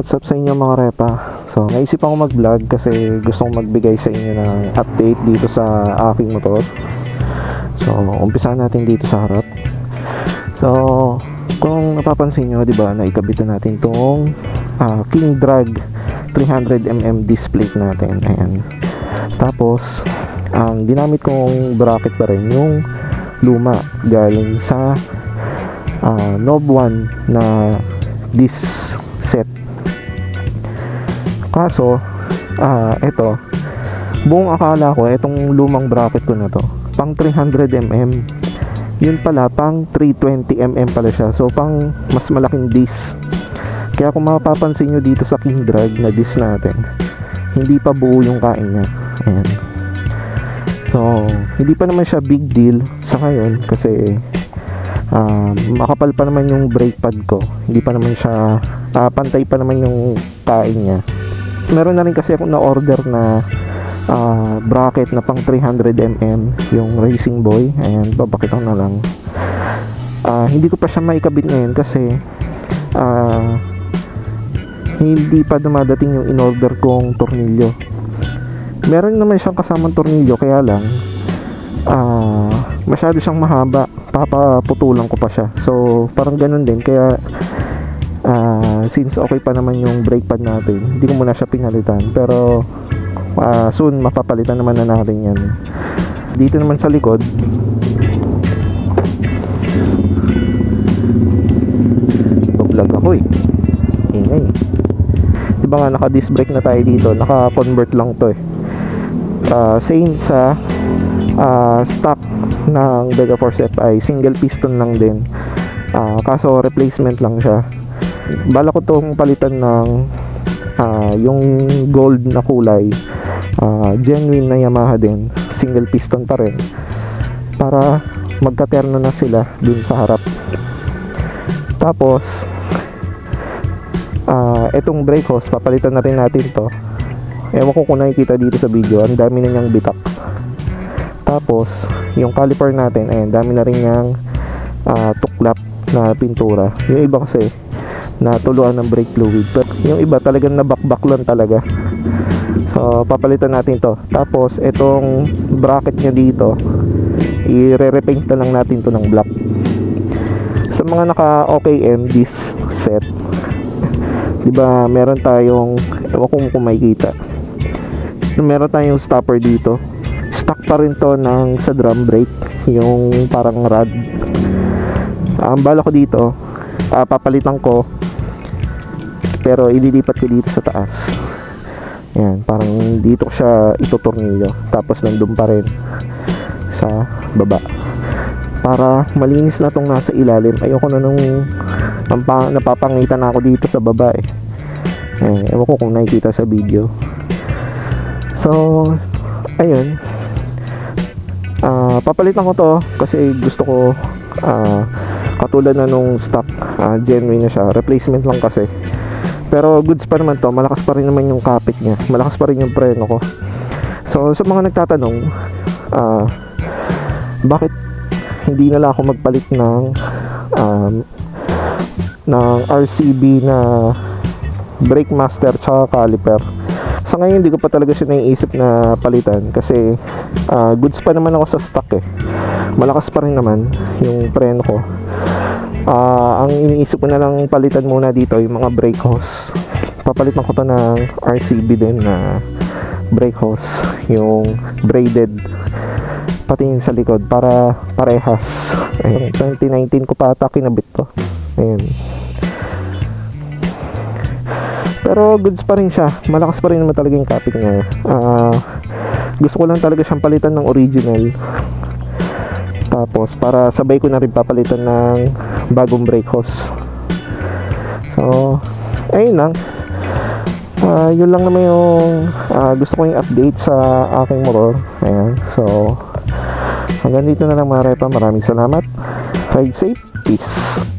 what's up sa inyo mga repa. So, naisipan ko mag-vlog kasi gusto kong magbigay sa inyo ng update dito sa aking motor. So, umpisahan natin dito sa harap. So, kung napapansin nyo, diba, naikabit na natin tong King Drag 300mm disc plate natin. Ayan. Tapos, ang ginamit kong bracket pa rin yung luma galing sa Nob 1 na disc set. Kaso eto, buong akala ko itong lumang bracket ko na to pang 300mm, yun pala pang 320mm pala siya. So pang mas malaking disc. Kaya kung mapapansin nyo dito sa King Drag na disc natin, hindi pa buo yung kain niya. Ayan. So hindi pa naman siya big deal sa ngayon kasi makapal pa naman yung brake pad ko, hindi pa naman siya pantay pa naman yung kain niya. Meron na rin kasi ako na order na bracket na pang 300mm, yung Racing Boy. Ayan, babakit na lang. Hindi ko pa siya maikabit ngayon kasi hindi pa dumadating yung in-order kong tornilyo. Meron naman siyang kasamang tornilyo, kaya lang masyado siyang mahaba, papaputulan ko pa siya. So parang ganun din, kaya since okay pa naman yung brake pad natin, hindi ko muna siya pinalitan. Pero soon mapapalitan naman na natin yan. Dito naman sa likod, vlog ako ingay. Diba nga naka disc brake na tayo dito, naka convert lang to same sa stock ng Megaforce FI, single piston lang din. Kaso replacement lang siya. Bala ko tong palitan ng yung gold na kulay, genuine na Yamaha din, single piston pa rin, para magkaterno na sila dun sa harap. Tapos etong brake hose, papalitan na rin natin to. Ewan ko kung nakikita dito sa video, ang dami na niyang bitak. Tapos yung caliper natin, ayan, dami na rin niyang tuklap na pintura. Yung iba kasi natuluan ng brake fluid, pero yung iba talagang nabakbak lang talaga. So papalitan natin to. Tapos itong bracket niya dito, i-repaint na lang natin to ng black. Sa mga naka OKM disc set, diba meron tayong, ewan ko kung makikita, meron tayong stopper dito. Stock pa rin to ng sa drum brake, yung parang rod. Ang bala ko dito, papalitan ko, pero ililipat ko dito sa taas. Yan, parang dito ko siya itutornilyo, tapos nandun pa rin sa baba, para malinis na tong nasa ilalim. Ayoko na nung napapangitan na ako dito sa baba ewan ko kung nakikita sa video. So ayun, papalitan ko to kasi gusto ko katulad na nung stock, genuine na siya, replacement lang kasi. Pero goods pa naman to, malakas pa rin naman yung kapit niya, malakas pa rin yung preno ko. So sa mga nagtatanong bakit hindi na lang ako magpalit ng RCB na brake master tsaka caliper, sa ngayon hindi ko pa talaga siya naiisip na palitan kasi goods pa naman ako sa stock malakas pa rin naman yung preno ko. Ang iniisip ko na lang palitan muna dito yung mga brake hose. Papalitan ko to ng RCB din na brake hose, yung braided, pati yung sa likod, para parehas. Ayun, 2019 ko pa ata kinabit to. Ayun. Pero goods pa rin siya, malakas pa rin naman talaga yung kapit niya. Gusto ko lang talaga siyang palitan ng original. Tapos para sabay ko na rin papalitan ng bagong brake hose. So ayun lang. Yun lang naman yung gusto ko yung update sa aking motor. Ayan. So hanggang dito na lang mga repa. Maraming salamat. Ride safe. Peace.